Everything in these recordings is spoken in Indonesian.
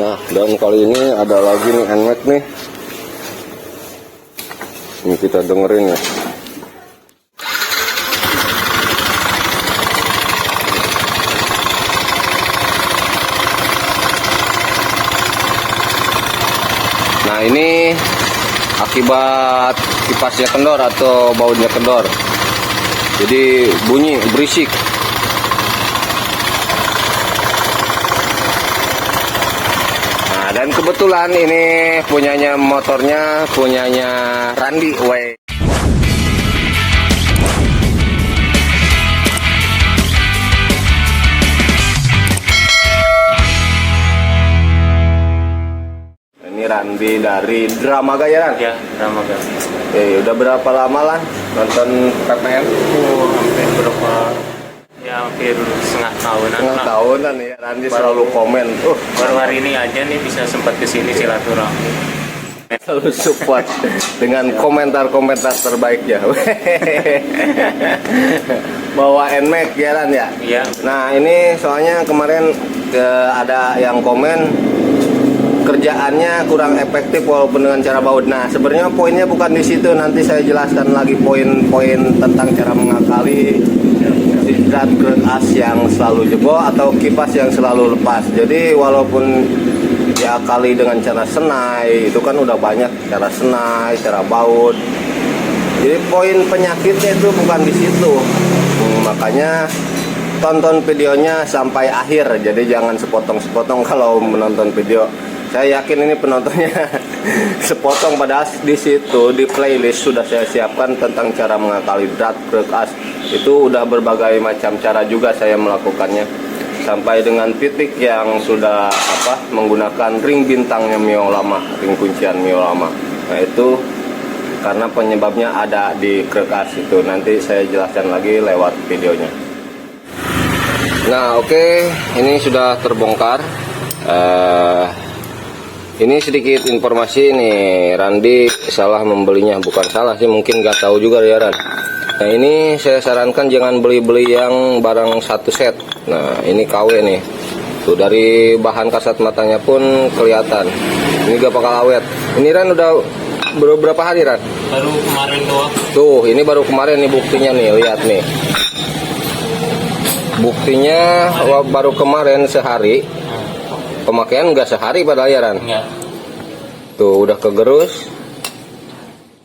Nah, dan kali ini ada lagi nih NMAX nih. Ini kita dengerin ya. Nah, ini akibat kipasnya kendor atau bautnya kendor. Jadi bunyi berisik. Dan kebetulan ini punyanya motornya punyanya Randi W. Ini Randi dari Dramaga ya, Ran? Ya, Dramaga. Udah berapa lama lah nonton PPM? Hampir berapa? Ya, hampir setengah tahunan. Setengah tahunan ya, Randi selalu komen. Baru hari ini aja nih bisa sempat kesini silaturahmi. Selalu support dengan komentar-komentar terbaiknya. Bawa NMAX ya, Ran ya? Iya. Nah, ini soalnya kemarin ada yang komen kerjaannya kurang efektif walaupun dengan cara baut. Nah, sebenarnya poinnya bukan di situ. Nanti saya jelaskan lagi poin-poin tentang cara mengakali drat krek as yang selalu jebol atau kipas yang selalu lepas. Jadi walaupun diakali dengan cara senai, itu kan udah banyak cara senai, cara baut. Jadi poin penyakitnya itu bukan di situ. Makanya tonton videonya sampai akhir. Jadi jangan sepotong-sepotong kalau menonton video. Saya yakin ini penontonnya sepotong, padahal di situ di playlist sudah saya siapkan tentang cara mengakali drat krek as. Itu udah berbagai macam cara juga saya melakukannya sampai dengan titik yang sudah menggunakan ring bintangnya Mio lama, ring kuncian Mio lama. Nah, itu karena penyebabnya ada di krek as itu. Nanti saya jelaskan lagi lewat videonya. Nah, oke, ini sudah terbongkar. Ini sedikit informasi nih, Randi salah membelinya. Bukan salah sih, mungkin nggak tahu juga ya, Ran. Nah, ini saya sarankan jangan beli-beli yang barang satu set. Nah, ini KW nih. Tuh, dari bahan kasat matanya pun kelihatan. Ini gak bakal awet. Ini, Ran, udah berapa hari, Ran? Baru kemarin doang. Tuh, ini baru kemarin nih buktinya nih, lihat nih. Buktinya baru kemarin sehari. Pemakaian nggak sehari padahal ya, Ran? Enggak. Tuh, udah kegerus.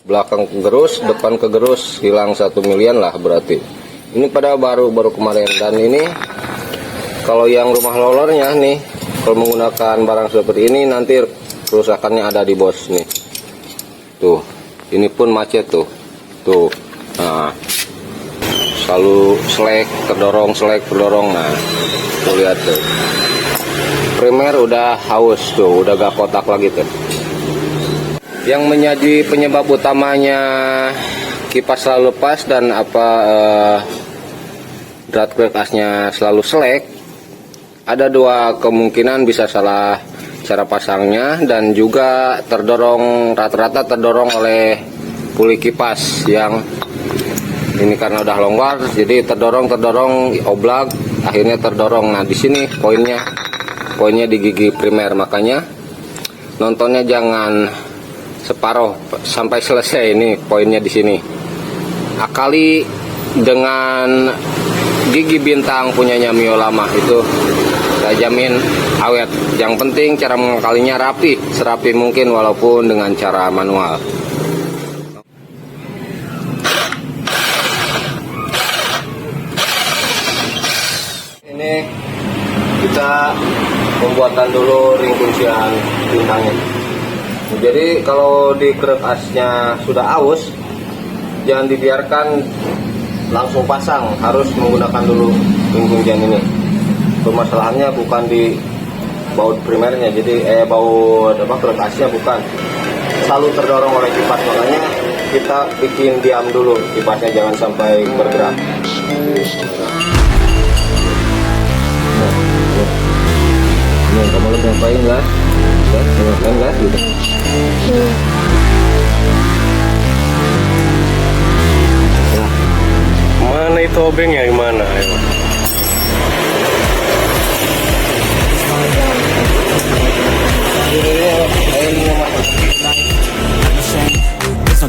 Belakang kegerus, depan kegerus, hilang 1 milian lah berarti. Ini pada baru kemarin. Dan ini kalau yang rumah lolornya nih, kalau menggunakan barang seperti ini nanti kerusakannya ada di bos nih. Tuh, ini pun macet tuh. Tuh. Nah, selalu selek terdorong. Nah, tuh lihat tuh. Primer udah haus tuh, udah gak kotak lagi tuh. Yang menjadi penyebab utamanya kipas selalu lepas dan drat krek asnya selalu selek, ada 2 kemungkinan. Bisa salah cara pasangnya dan juga rata-rata terdorong oleh puli kipas yang ini karena udah longgar, jadi terdorong oblak, akhirnya terdorong. Nah, di sini poinnya di gigi primer. Makanya nontonnya jangan separuh sampai selesai. Ini poinnya di sini. Akali dengan gigi bintang punyanya Mio lama, itu saya jamin awet. Yang penting cara mengakalinya rapi, serapi mungkin walaupun dengan cara manual. Ini kita pembuatan dulu ring kuncian bintangnya. Jadi kalau di krek asnya sudah aus, jangan dibiarkan langsung pasang, harus menggunakan dulu ring kuncian ini. Permasalahannya bukan di baut primernya, jadi baut krek asnya bukan, selalu terdorong oleh kipas. Makanya kita bikin diam dulu kipasnya, jangan sampai bergerak. Kamu lagi ngapain lah? Ngapain lah gitu? Mana itu obengnya, gimana? Ayo.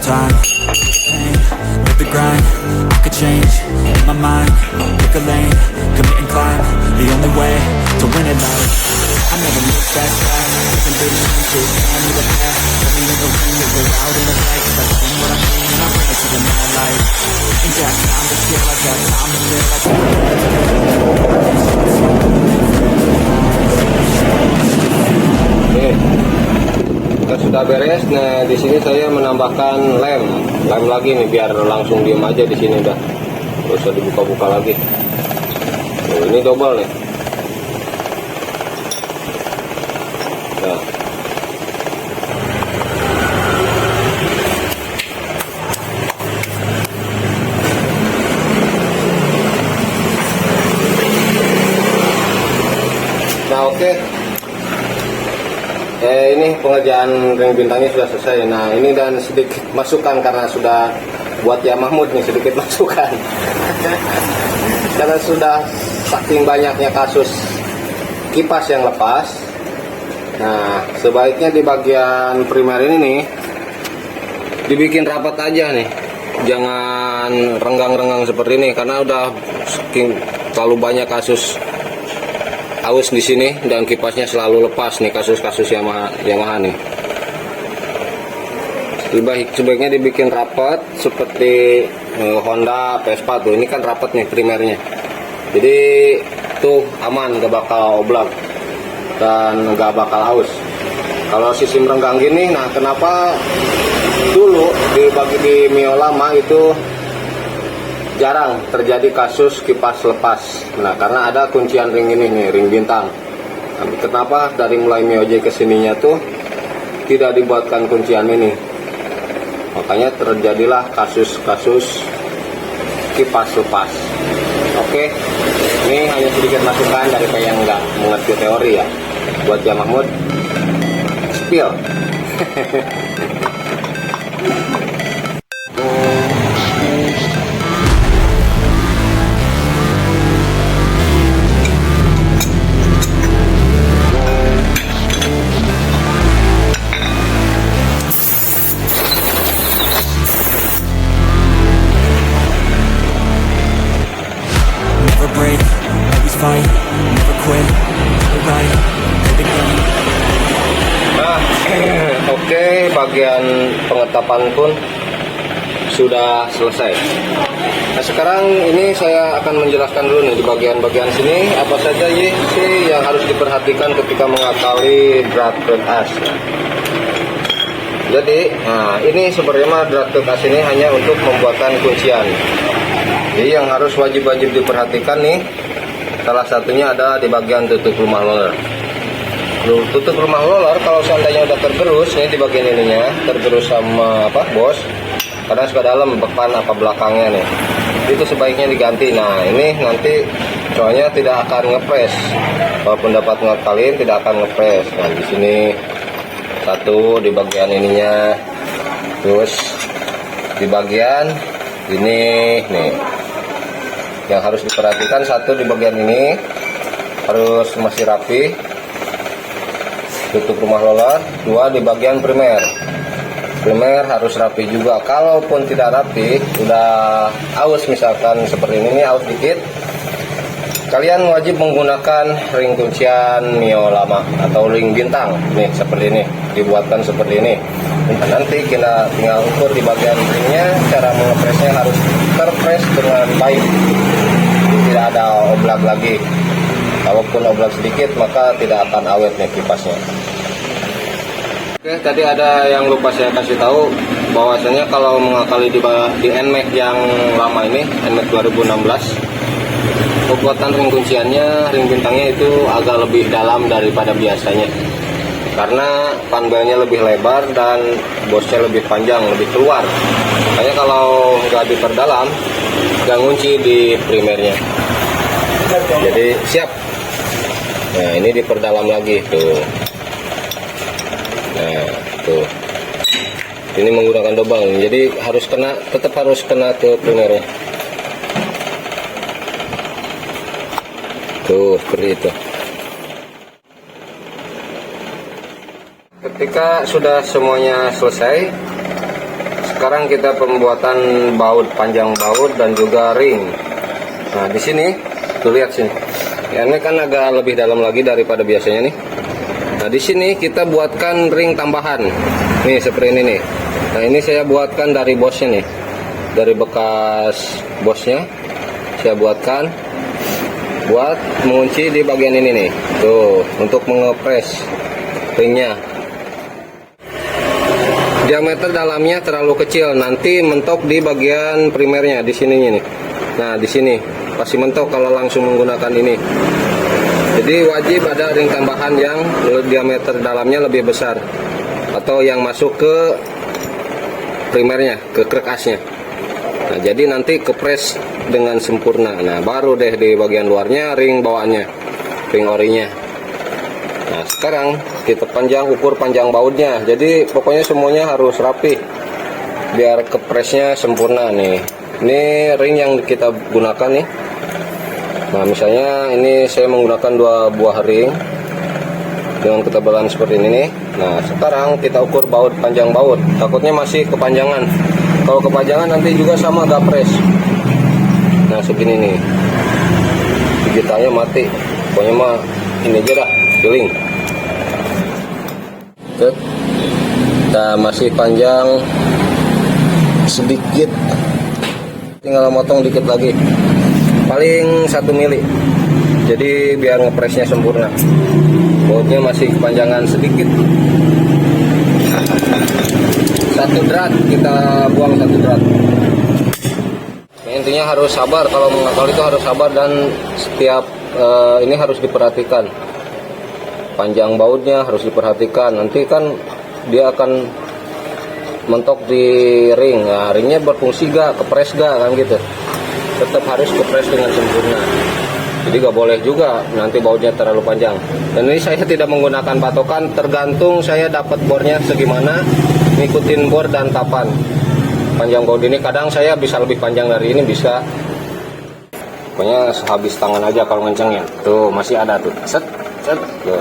time. Pain, live the grind, I could change. In my mind, pick a lane, commit and climb. The only way to win at life. I never look back, different visions, big time with a path. Put me in the ring, to go out in a fight. I've seen what I mean, and I bring it to the mad light. Ain't got time to chill, I got time to feel. Nih, kita sudah beres. Nah, di sini saya menambahkan lem lagi nih biar langsung diem aja di sini dah. Nggak usah dibuka-buka lagi. Oh, ini double nih. Nah. Nah, oke. Ini pengerjaan ring bintangnya sudah selesai. Nah, ini dan sedikit masukan karena sudah buat ya Mahmud nih sedikit masukan. Karena sudah saking banyaknya kasus kipas yang lepas. Nah, sebaiknya di bagian primer ini nih dibikin rapat aja nih. Jangan renggang-renggang seperti ini karena udah saking terlalu banyak kasus aus di sini dan kipasnya selalu lepas nih kasus-kasus Yamaha nih. Sebaiknya dibikin rapat seperti Honda Vespa tuh. Ini kan rapat nih primernya. Jadi tuh aman, gak bakal oblak dan gak bakal aus. Kalau sistem renggang gini, nah kenapa dulu di Mio lama itu jarang terjadi kasus kipas lepas. Nah, karena ada kuncian ring ini nih, ring bintang. Nah, kenapa dari mulai Mio J kesininya tuh tidak dibuatkan kuncian ini? Makanya terjadilah kasus-kasus kipas lepas. Oke, ini hanya sedikit masukan dari yang nggak mengerti teori ya. Buat ya Mahmud, spill. Never break, always fight, never quit, never right, play the game. Nah, oke, bagian pengetapan pun sudah selesai. Nah, sekarang ini saya akan menjelaskan dulu nih di bagian-bagian sini apa saja sih yang harus diperhatikan ketika mengakali drag as. Jadi, nah ini sebenarnya drag as ini hanya untuk membuatkan kuncian. Jadi yang harus wajib-wajib diperhatikan nih, salah satunya ada di bagian tutup rumah roller. Tutup rumah roller kalau seandainya udah tergerus, ini di bagian ininya tergerus sama bos, kadang suka dalam depan apa belakangnya nih, itu sebaiknya diganti. Nah ini nanti soalnya tidak akan ngepres, walaupun dapat ngakalin tidak akan ngepres. Nah di sini satu di bagian ininya, terus di bagian ini nih yang harus diperhatikan, satu di bagian ini harus masih rapi tutup rumah roller. Dua di bagian primer harus rapi juga. Kalaupun tidak rapi, udah aus misalkan seperti ini aus dikit, kalian wajib menggunakan ring kuncian Mio lama atau ring bintang nih seperti ini, dibuatkan seperti ini. Nanti kita tinggal ukur di bagian ringnya, cara mengepresnya harus terpres dengan baik, tidak ada oblak lagi. Kalaupun oblak sedikit maka tidak akan awet nih kipasnya. Oke, tadi ada yang lupa saya kasih tahu bahwasanya kalau mengakali di NMAX yang lama ini, NMAX 2016, pembuatan ring kunciannya, ring bintangnya itu agak lebih dalam daripada biasanya. Karena panbelnya lebih lebar dan bosnya lebih panjang, lebih keluar. Makanya kalau nggak diperdalam, nggak ngunci di primernya. Jadi siap. Nah ini diperdalam lagi tuh. Nah tuh. Ini menggunakan dobang. Jadi harus kena, tetap harus kena ke primernya. Tuh seperti itu. Ketika sudah semuanya selesai, sekarang kita pembuatan baut, panjang baut dan juga ring. Nah, di sini tuh lihat sini. Ya, ini kan agak lebih dalam lagi daripada biasanya nih. Nah, di sini kita buatkan ring tambahan. Nih seperti ini nih. Nah, ini saya buatkan dari bosnya nih. Dari bekas bosnya saya buatkan buat mengunci di bagian ini nih. Tuh, untuk mengepres ringnya. Diameter dalamnya terlalu kecil, nanti mentok di bagian primernya di sininya nih. Nah, di sini pasti mentok kalau langsung menggunakan ini. Jadi wajib ada ring tambahan yang diameter dalamnya lebih besar atau yang masuk ke primernya, ke krekasnya. Nah, jadi nanti kepres dengan sempurna. Nah, baru deh di bagian luarnya ring bawaannya, ring orinya. Nah, sekarang kita ukur panjang bautnya. Jadi pokoknya semuanya harus rapi biar kepresnya sempurna nih. Ini ring yang kita gunakan nih. Nah, misalnya ini saya menggunakan 2 buah ring dengan ketebalan seperti ini nih. Nah, sekarang kita ukur baut, panjang baut. Takutnya masih kepanjangan. Kalau kepanjangan nanti juga sama gapres. Nah, segini nih. Digitalnya mati. Pokoknya mah ini aja dah, feeling. Oke. Nah, masih panjang sedikit. Tinggal motong dikit lagi. Paling 1 mili. Jadi biar ngepresnya sempurna. Bautnya masih kepanjangan sedikit. 1 drat kita buang 1 drat. Intinya harus sabar, kalau mengakal itu harus sabar dan setiap ini harus diperhatikan. Panjang bautnya harus diperhatikan. Nanti kan dia akan mentok di ring. Nah, ringnya berfungsi gak, kepres gak kan gitu. Tetap harus kepres dengan sempurna. Jadi gak boleh juga nanti bautnya terlalu panjang. Dan ini saya tidak menggunakan patokan, tergantung saya dapat bornya segimana, ngikutin bor dan tapan. Panjang baut ini kadang saya bisa lebih panjang dari ini, bisa. Pokoknya habis tangan aja kalau ngencengin. Tuh masih ada tuh. Set, set. Tuh.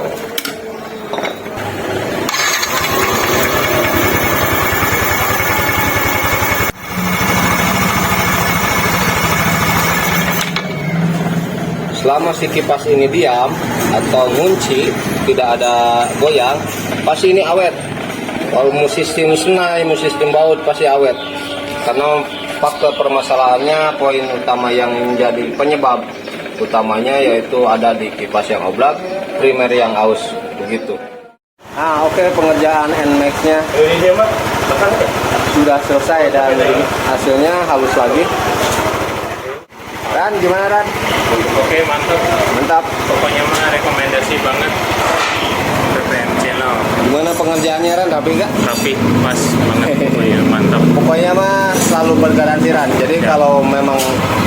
Selama si kipas ini diam atau ngunci, tidak ada goyang, pasti ini awet. Kalau sistem senai, sistem baut pasti awet. Karena faktor permasalahannya, poin utama yang menjadi penyebab utamanya yaitu ada di kipas yang oblak, primer yang aus, begitu. Nah, oke, pengerjaan NMAX-nya sudah selesai dan hasilnya halus lagi. Ran, gimana Ran? Oke, mantap. Mantap. Pokoknya mah rekomendasi banget PPM Channel. Gimana pengerjaannya Ran, rapi nggak? Rapi, pas banget, pokoknya mantap. Pokoknya mah selalu bergaransi Ran. Jadi kalau memang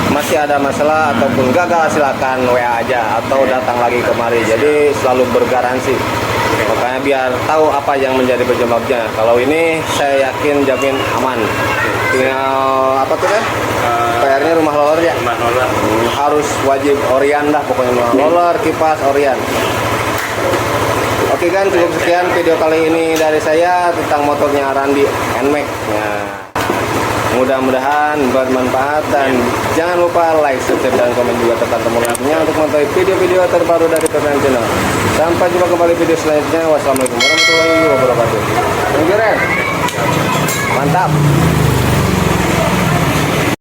masih ada masalah ataupun gagal, silakan WA aja atau datang lagi kemari. Jadi selalu bergaransi. Makanya biar tahu apa yang menjadi penyebabnya. Kalau ini saya yakin jamin aman. Tinggal apa tuh kan? PR-nya rumah roller ya? Rumah roller. Harus wajib Orion dah pokoknya, rumah roller, kipas Orion. Oke kan, cukup sekian video kali ini dari saya tentang motornya Randy NMAX. Nah, mudah-mudahan bermanfaat dan jangan lupa like, subscribe dan komen juga tekan tombol loncengnya untuk mengetahui video-video terbaru dari PPM Channel. Sampai jumpa kembali video selanjutnya. Wassalamualaikum warahmatullahi wabarakatuh. Thank you, Ren. Mantap.